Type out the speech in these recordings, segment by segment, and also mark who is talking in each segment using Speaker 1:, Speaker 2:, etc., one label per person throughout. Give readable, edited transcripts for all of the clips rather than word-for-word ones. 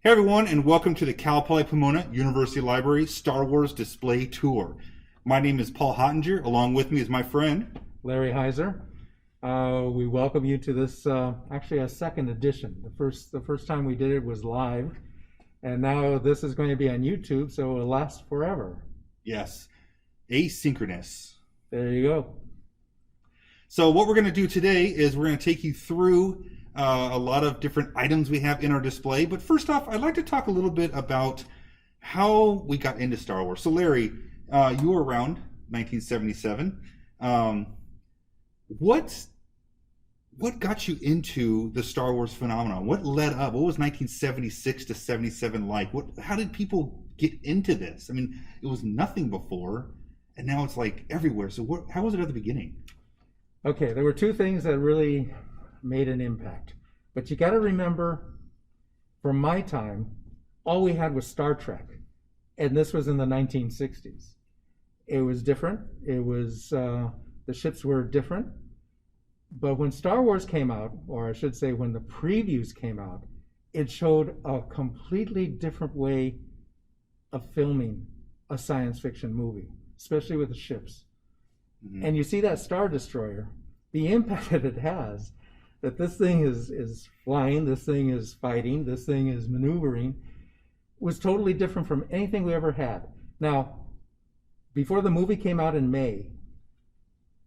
Speaker 1: Hey everyone, and welcome to the Cal Poly Pomona University Library Star Wars Display Tour. My name is Paul Hottinger. Along with me is my friend
Speaker 2: Larry Heiser. We welcome you to this, actually a second edition. The first time we did it was live, and now this is going to be on YouTube, so it'll last forever.
Speaker 1: Yes, asynchronous.
Speaker 2: There you go.
Speaker 1: So what we're going to do today is we're going to take you through a lot of different items we have in our display. But first off, I'd like to talk a little bit about how we got into Star Wars. So Larry, you were around 1977. What got you into the Star Wars phenomenon? What led up? What was 1976 to 77 like? How did people get into this? I mean, it was nothing before, and now it's like everywhere. So how was it at the beginning?
Speaker 2: Okay, there were two things that really made an impact. But you got to remember, from my time, all we had was Star Trek, and this was in the 1960s. It was different. It was the ships were different. But when Star Wars came out, or I should say when the previews came out, it showed a completely different way of filming a science fiction movie, especially with the ships. Mm-hmm. And you see that Star Destroyer, the impact that it has, that this thing is flying, this thing is fighting, this thing is maneuvering, was totally different from anything we ever had. Now, before the movie came out in May,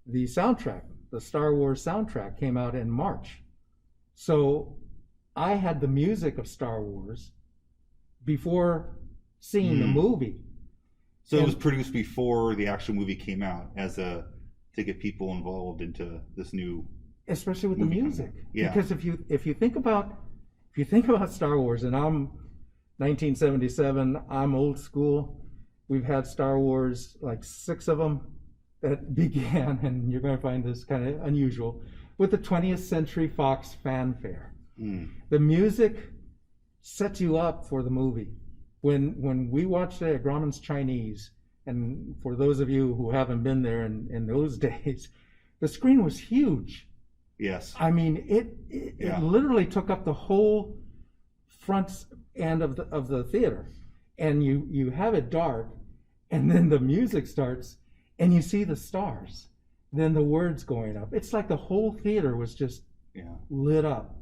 Speaker 2: the soundtrack, the Star Wars soundtrack, came out in March. So I had the music of Star Wars before seeing the movie.
Speaker 1: So it was produced before the actual movie came out to get people involved into this new,
Speaker 2: especially with the music.
Speaker 1: Yeah.
Speaker 2: Because if you think about Star Wars, and I'm 1977, I'm old school. We've had Star Wars, like 6 of them that began, and you're going to find this kind of unusual, with the 20th Century Fox fanfare. The music sets you up for the movie. When we watched it at Grauman's Chinese, and for those of you who haven't been there in those days, the screen was huge.
Speaker 1: Yes.
Speaker 2: I mean, it literally took up the whole front end of the theater, and you have it dark, and then the music starts, and you see the stars, then the words going up. It's like the whole theater was just lit up.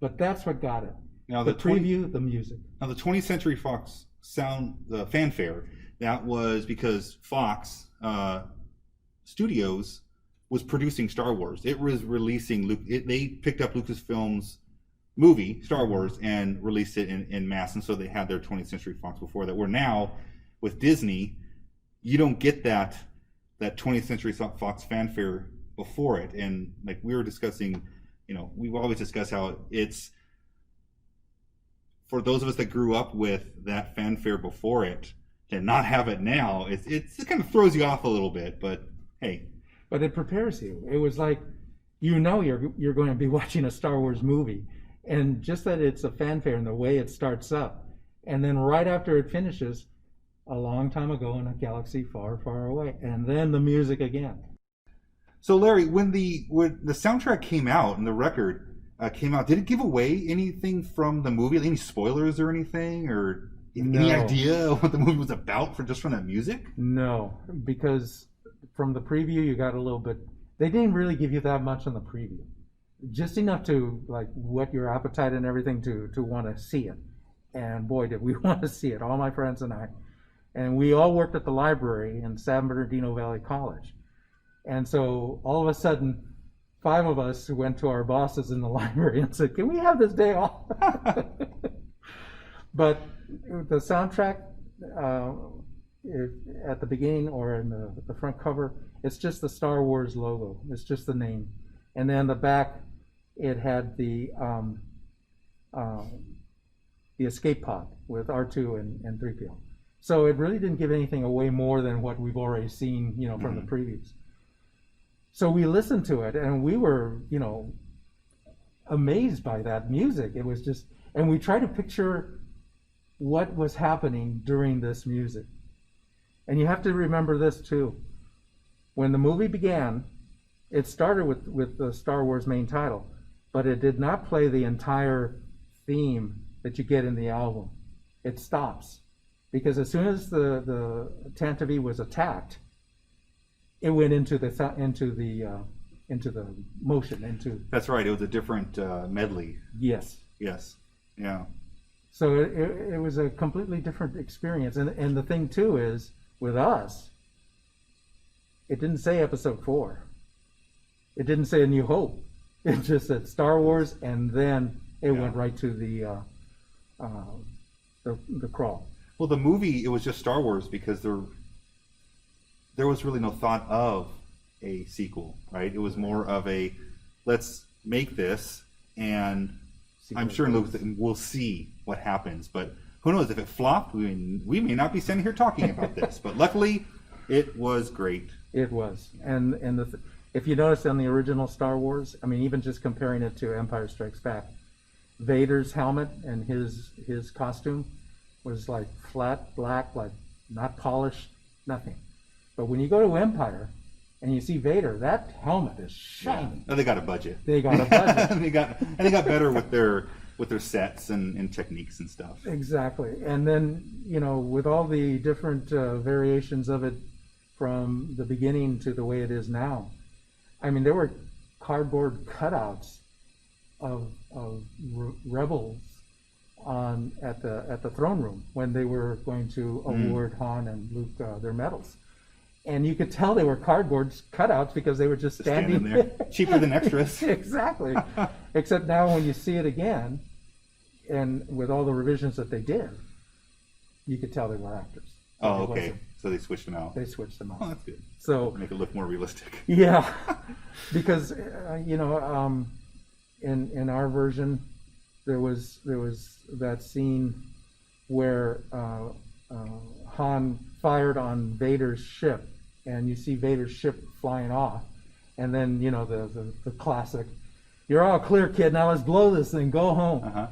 Speaker 2: But that's what got it. Now the preview, the music.
Speaker 1: Now the 20th Century Fox the fanfare, that was because Fox Studios was producing Star Wars. It was releasing they picked up Lucasfilm's movie Star Wars and released it in mass, and so they had their 20th Century Fox before that. Where now with Disney, you don't get that 20th Century Fox fanfare before it. And like we were discussing, we've always discussed how it's, for those of us that grew up with that fanfare before it, to not have it now, it kind of throws you off a little bit. But hey.
Speaker 2: But it prepares you. It was like, you're going to be watching a Star Wars movie, and just that it's a fanfare and the way it starts up, and then right after it finishes, a long time ago in a galaxy far, far away, and then the music again.
Speaker 1: So Larry, when the soundtrack came out and the record came out, did it give away anything from the movie? Any spoilers or anything, or any idea what the movie was about from that music?
Speaker 2: No, because from the preview you got a little bit. They didn't really give you that much on the preview, just enough to like whet your appetite and everything to want to see it. And boy, did we want to see it, all my friends and I. And we all worked at the library in San Bernardino Valley College. And so all of a sudden, 5 of us went to our bosses in the library and said, "Can we have this day off?" But the soundtrack, at the beginning or in the front cover, it's just the Star Wars logo. It's just the name. And then the back, it had the escape pod with R2 and 3PO. So it really didn't give anything away more than what we've already seen, from the previews. So we listened to it, and we were, amazed by that music. It was just, and we tried to picture what was happening during this music. And you have to remember this too. When the movie began, it started with the Star Wars main title, but it did not play the entire theme that you get in the album. It stops because as soon as the Tantive was attacked, it went into the motion into.
Speaker 1: That's right. It was a different medley.
Speaker 2: Yes.
Speaker 1: Yes. Yeah.
Speaker 2: So it was a completely different experience, and the thing too is with us, it didn't say Episode 4. It didn't say A New Hope. It just said Star Wars, and then it went right to the crawl.
Speaker 1: Well, the movie, it was just Star Wars because there was really no thought of a sequel, right? It was more of a, let's make this, and I'm sure we'll see what happens. But who knows, if it flopped, we may not be standing here talking about this. But luckily, it was great. It was.
Speaker 2: And if you notice on the original Star Wars, I mean, even just comparing it to Empire Strikes Back, Vader's helmet and his costume was like flat black, like not polished, nothing. But when you go to Empire and you see Vader, that helmet is shiny.
Speaker 1: Yeah. Oh, they got a budget.
Speaker 2: They got a budget.
Speaker 1: and they got better with their sets and techniques and stuff.
Speaker 2: Exactly. And then, with all the different variations of it from the beginning to the way it is now, I mean, there were cardboard cutouts of rebels at the throne room when they were going to award Han and Luke their medals. And you could tell they were cardboard cutouts because they were just standing
Speaker 1: there. Cheaper than extras.
Speaker 2: Exactly. Except now when you see it again, and with all the revisions that they did, you could tell they were actors.
Speaker 1: Oh, okay. So they switched them out.
Speaker 2: They switched them out.
Speaker 1: Oh, that's good.
Speaker 2: So
Speaker 1: make it look more realistic.
Speaker 2: Yeah, because in our version, there was that scene where Han fired on Vader's ship, and you see Vader's ship flying off, and then the classic, "You're all clear, kid. Now let's blow this thing. Go home."
Speaker 1: Uh-huh.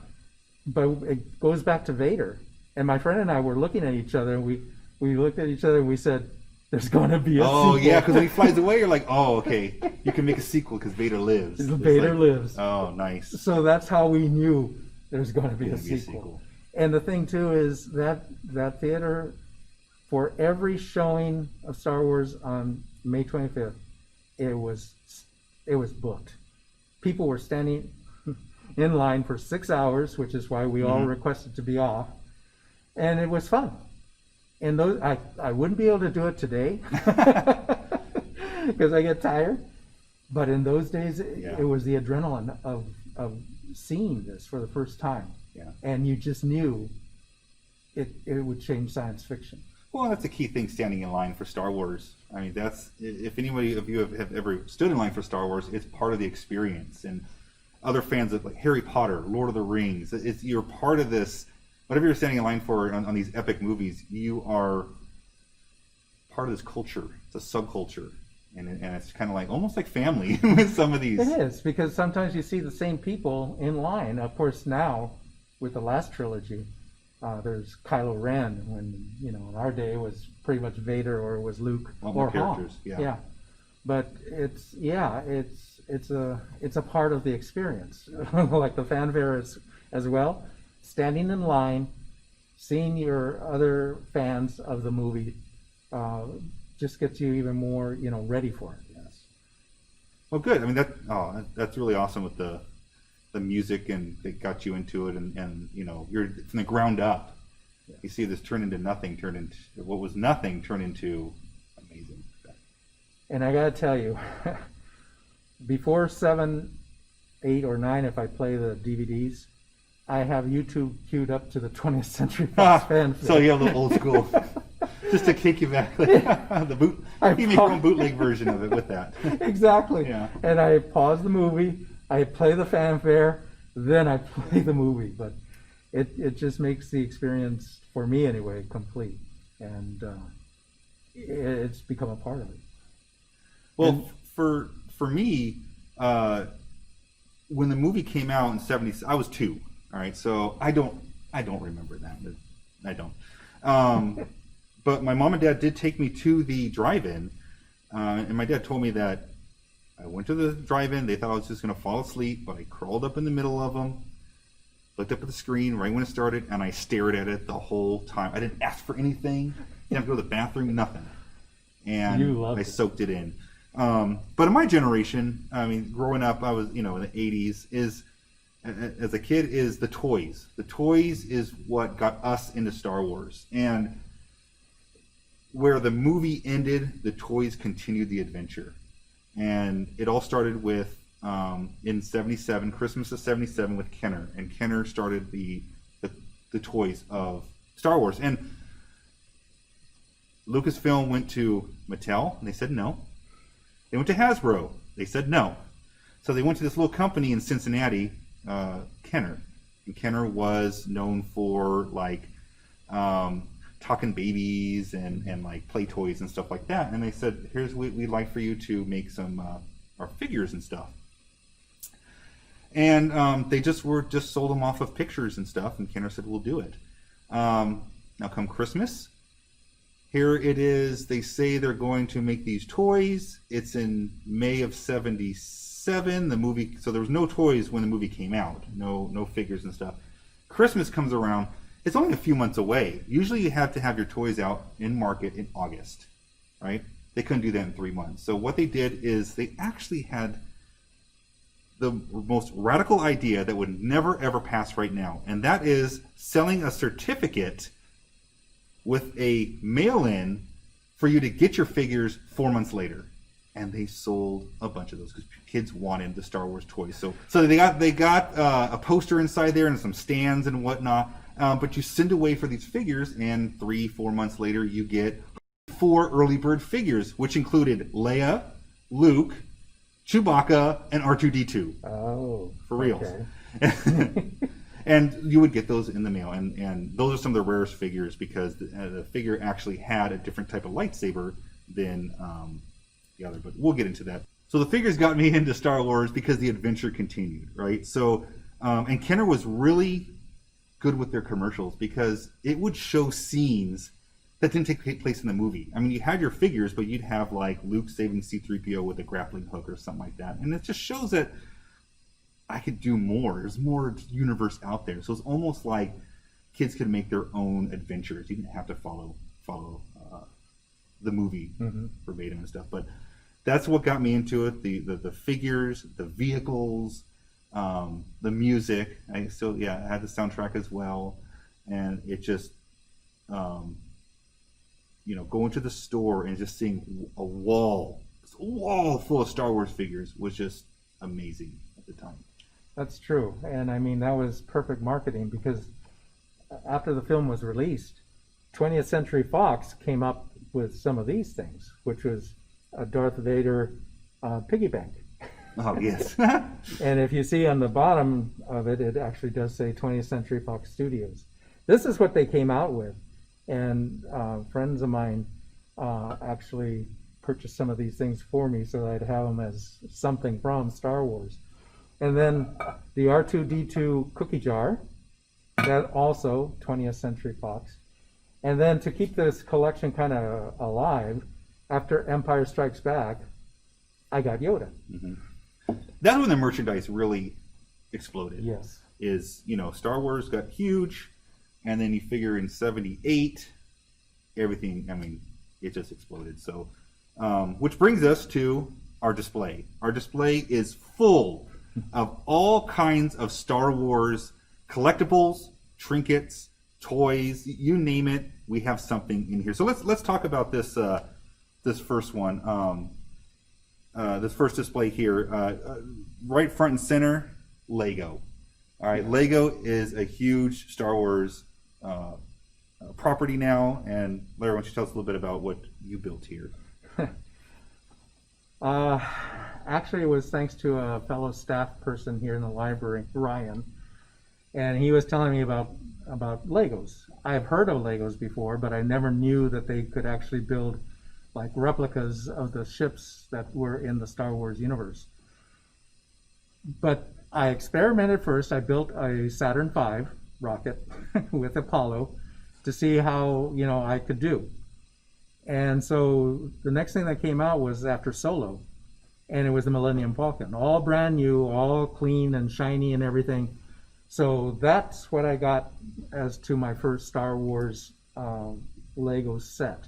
Speaker 2: But it goes back to Vader, and my friend and I were looking at each other, and we looked at each other and we said, "There's going to be a sequel."
Speaker 1: Oh yeah, because when he flies away, you're like, "Oh, okay, you can make a sequel because Vader lives."
Speaker 2: Vader lives.
Speaker 1: Oh, nice.
Speaker 2: So that's how we knew there's going to be a sequel. And the thing too is that theater, for every showing of Star Wars on May 25th, it was booked. People were standing in line for 6 hours, which is why we all requested to be off, and it was fun. And those, I wouldn't be able to do it today because I get tired. But in those days, it was the adrenaline of seeing this for the first time.
Speaker 1: Yeah.
Speaker 2: And you just knew it would change science fiction.
Speaker 1: Well, that's a key thing, standing in line for Star Wars. I mean, if anybody of you have ever stood in line for Star Wars, it's part of the experience. And other fans of like Harry Potter, Lord of the Rings, you're part of this. Whatever you're standing in line for on these epic movies, you are part of this culture. It's a subculture, and it's kind of like almost like family with some of these.
Speaker 2: It is, because sometimes you see the same people in line. Of course, now with the last trilogy, there's Kylo Ren. When in our day it was pretty much Vader or it was Luke or Han. Yeah. But it's a part of the experience, like the fanfare as well. Standing in line, seeing your other fans of the movie, just gets you even more, ready for it.
Speaker 1: Yes. Well, good. I mean, that's really awesome with the music, and they got you into it, and you're from the ground up. Yeah. You see this turn into nothing, turn into what was nothing, turn into amazing.
Speaker 2: And I gotta tell you, before 7, 8, or 9, if I play the DVDs, I have YouTube queued up to the 20th Century Fox fanfare.
Speaker 1: So you have the old school, just to kick you back. You make your own bootleg version of it with that.
Speaker 2: Exactly.
Speaker 1: Yeah.
Speaker 2: And I pause the movie, I play the fanfare, then I play the movie. But it just makes the experience, for me anyway, complete. And it's become a part of it.
Speaker 1: Well, for me, when the movie came out in '70s, I was 2. All right, so I don't remember that. I don't. But my mom and dad did take me to the drive-in, and my dad told me that I went to the drive-in. They thought I was just going to fall asleep, but I crawled up in the middle of them. looked up at the screen right when it started, and I stared at it the whole time. I didn't ask for anything. Didn't have to go to the bathroom, nothing. And I soaked it in. But in my generation, I mean, growing up, I was, in the 80s, as a kid, is the toys. The toys is what got us into Star Wars. And where the movie ended, the toys continued the adventure. And it all started with, in 77, Christmas of 77 with Kenner. And Kenner started the toys of Star Wars. And Lucasfilm went to Mattel, and they said no. They went to Hasbro. They said no. So they went to this little company in Cincinnati, Kenner. And Kenner was known for talking babies and like play toys and stuff like that. And they said, here's what we'd like for you to make some our figures and stuff. And they just sold them off of pictures and stuff. And Kenner said, we'll do it. Now come Christmas. Here it is. They say they're going to make these toys. It's in May of 77. The movie, so there was no toys when the movie came out. No figures and stuff. Christmas comes around. It's only a few months away. Usually you have to have your toys out in market in August, right? They couldn't do that in 3 months. So what they did is they actually had the most radical idea that would never ever pass right now. And that is selling a certificate with a mail-in for you to get your figures 4 months later. And they sold a bunch of those because kids wanted the Star Wars toys. So they got a poster inside there and some stands and whatnot. But you send away for these figures, and 3-4 months later you get 4 early bird figures, which included Leia, Luke, Chewbacca, and R2-D2.
Speaker 2: Oh,
Speaker 1: for reals.
Speaker 2: Okay.
Speaker 1: And you would get those in the mail, and those are some of the rarest figures because the figure actually had a different type of lightsaber than the other. But we'll get into that. So the figures got me into Star Wars because the adventure continued, right? So, and Kenner was really good with their commercials because it would show scenes that didn't take place in the movie. I mean, you had your figures, but you'd have like Luke saving C-3PO with a grappling hook or something like that, and it just shows that I could do more. There's more universe out there. So it's almost like kids could make their own adventures. You didn't have to follow the movie verbatim and stuff. But that's what got me into it. The figures, the vehicles, the music. I had the soundtrack as well. And it just, going to the store and just seeing a wall full of Star Wars figures was just amazing at the time.
Speaker 2: That's true. And I mean, that was perfect marketing because after the film was released, 20th Century Fox came up with some of these things, which was a Darth Vader piggy bank.
Speaker 1: Oh, yes.
Speaker 2: And if you see on the bottom of it, it actually does say 20th Century Fox Studios. This is what they came out with. And friends of mine actually purchased some of these things for me so that I'd have them as something from Star Wars. And then the R2-D2 cookie jar, that also 20th Century Fox. And then to keep this collection kind of alive, after Empire Strikes Back, I got Yoda.
Speaker 1: Mm-hmm. That's when the merchandise really exploded.
Speaker 2: Yes.
Speaker 1: Star Wars got huge, and then you figure in 78, everything, it just exploded. So, which brings us to our display. Our display is full of all kinds of Star Wars collectibles, trinkets, toys, you name it, we have something in here. So let's talk about this first one. This first display here, right front and center, Lego. All right, Lego is a huge Star Wars property now, and Larry, why don't you tell us a little bit about what you built here?
Speaker 2: Actually, it was thanks to a fellow staff person here in the library, Ryan, and he was telling me about Legos. I've heard of Legos before, but I never knew that they could actually build like replicas of the ships that were in the Star Wars universe. But I experimented first. I built a Saturn V rocket with Apollo to see how I could do. And so the next thing that came out was after Solo, and it was the Millennium Falcon, all brand new, all clean and shiny and everything. So that's what I got as to my first Star Wars Lego set.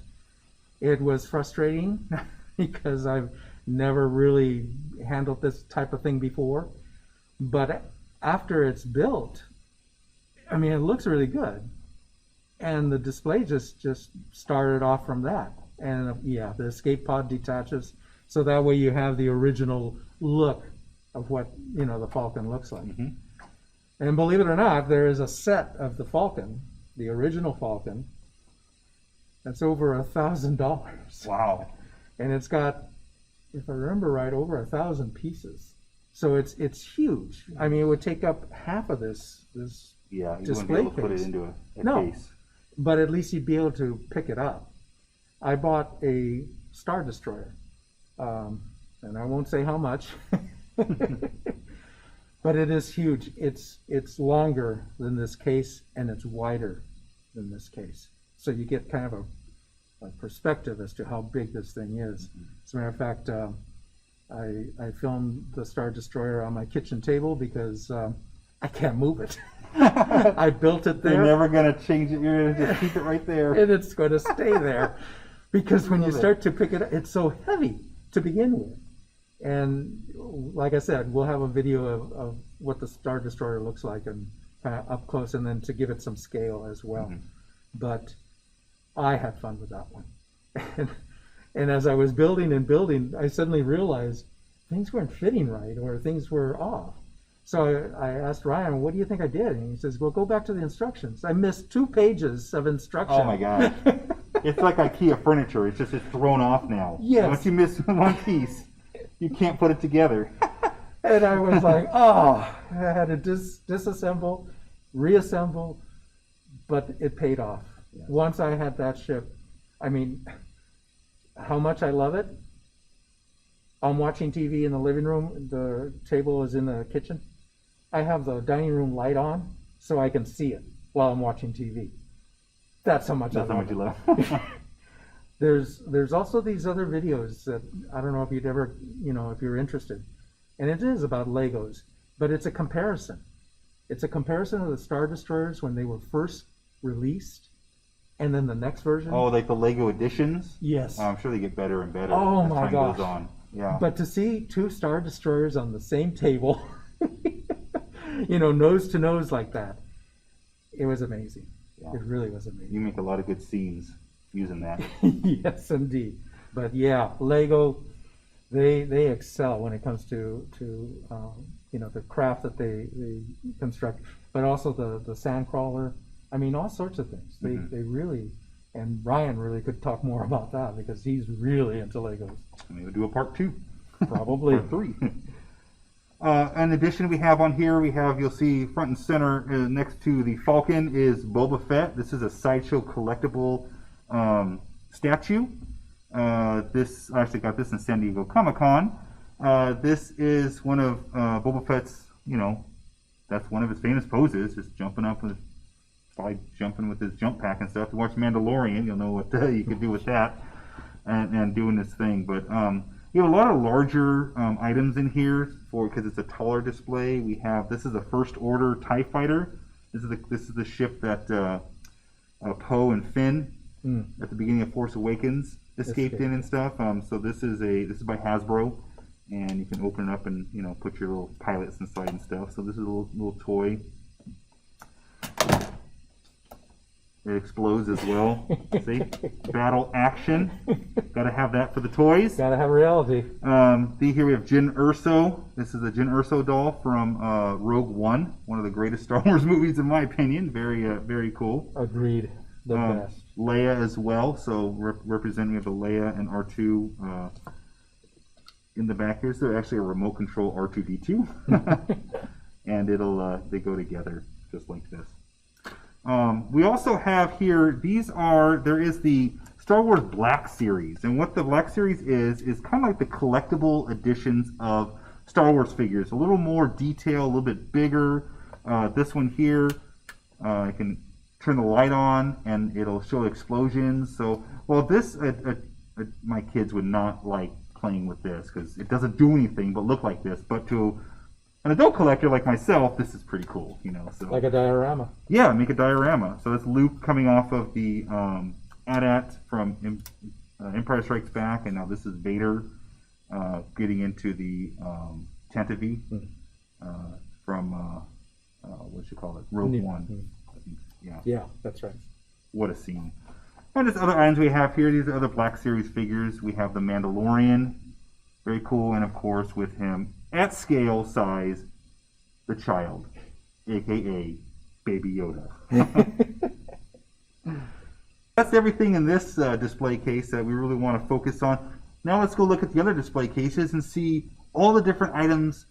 Speaker 2: It was frustrating because I've never really handled this type of thing before. But after it's built, I mean, it looks really good. And the display just started off from that. And yeah, the escape pod detaches. So that way you have the original look of what, the Falcon looks like. Mm-hmm. And believe it or not, there is a set of the Falcon, the original Falcon, that's over $1,000.
Speaker 1: Wow.
Speaker 2: And it's got, if I remember right, over 1,000 pieces. So it's huge. I mean, it would take up half of this
Speaker 1: yeah, you
Speaker 2: display
Speaker 1: wouldn't be able to put it into a case.
Speaker 2: But at least you'd be able to pick it up. I bought a Star Destroyer, and I won't say how much, but it is huge. It's longer than this case, and it's wider than this case. So you get kind of a perspective as to how big this thing is. As a matter of fact, I filmed the Star Destroyer on my kitchen table because I can't move it. I built it there.
Speaker 1: You're never going to change it. You're going to just keep it right there.
Speaker 2: And it's going to stay there. Because when you start to pick it up, it's so heavy to begin with. And like I said, we'll have a video of what the Star Destroyer looks like and kind of up close, and then to give it some scale as well. Mm-hmm. But I had fun with that one. And as I was building, I suddenly realized things weren't fitting right, or things were off. So I asked Ryan, what do you think I did? And he says, well, go back to the instructions. I missed 2 pages of instruction.
Speaker 1: Oh my God. It's like IKEA furniture. It's thrown off now.
Speaker 2: Yes.
Speaker 1: Once you miss one piece, you can't put it together.
Speaker 2: And I was like, I had to disassemble, reassemble, but it paid off. Yes. Once I had that ship, I mean, how much I love it. I'm watching TV in the living room. The table is in the kitchen. I have the dining room light on so I can see it while I'm watching TV. That's how much I love it.
Speaker 1: That's how much you love.
Speaker 2: There's also these other videos that I don't know if you'd ever, if you're interested. And it is about Legos, but it's a comparison. It's a comparison of the Star Destroyers when they were first released, and then the next version.
Speaker 1: Oh, like the Lego editions?
Speaker 2: Yes.
Speaker 1: I'm sure they get better and better
Speaker 2: as
Speaker 1: time goes on. Yeah.
Speaker 2: But to see 2 Star Destroyers on the same table, nose to nose like that, it was amazing. Yeah. It really was amazing.
Speaker 1: You make a lot of good scenes using that.
Speaker 2: Yes, indeed. But yeah, Lego, they excel when it comes to the craft that they construct, but also the sand crawler. I mean, all sorts of things. They really, and Ryan really could talk more about that because he's really into Legos.
Speaker 1: Maybe we'll do a part 2.
Speaker 2: Probably.
Speaker 1: Part 3. In addition, you'll see front and center next to the Falcon is Boba Fett. This is a Sideshow collectible statue. I actually got this in San Diego Comic-Con. This is one of Boba Fett's, that's one of his famous poses, just jumping with his jump pack and stuff. If you watch Mandalorian, you'll know what you can do with that and doing this thing. But you have a lot of larger items in here because it's a taller display. This is a First Order TIE fighter. This is the ship that Poe and Finn at the beginning of Force Awakens escaped in and stuff. So this is by Hasbro, and you can open it up and put your little pilots inside and stuff. So this is a little toy. It explodes as well. See? Battle action. Got to have that for the toys.
Speaker 2: Got to have reality.
Speaker 1: Here we have Jyn Erso. This is a Jyn Erso doll from Rogue One, one of the greatest Star Wars movies in my opinion. Very, very cool.
Speaker 2: Agreed. The best.
Speaker 1: Leia as well. So representing of the Leia and R2 in the back here. So actually a remote control R2-D2. And they go together just like this. We also have here, there is the Star Wars Black Series. And what the Black Series is kind of like the collectible editions of Star Wars figures. A little more detail, a little bit bigger. This one here, I can turn the light on and it'll show explosions. So, my kids would not like playing with this because it doesn't do anything but look like this. But to an adult collector like myself, this is pretty cool, you know. So
Speaker 2: Like a diorama.
Speaker 1: yeah, make a diorama. So it's Luke coming off of the AT-AT from Empire Strikes Back, and now this is Vader getting into the Tantive from what you call it, Rogue One. I think, yeah.
Speaker 2: Yeah, that's right.
Speaker 1: What a scene. And just other items we have here. These are other Black Series figures. We have the Mandalorian. Very cool. And of course, with him at scale size, the child, a.k.a. Baby Yoda. That's everything in this display case that we really want to focus on. Now let's go look at the other display cases and see all the different items,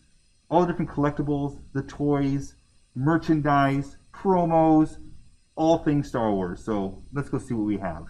Speaker 1: all the different collectibles, the toys, merchandise, promos, all things Star Wars. So let's go see what we have.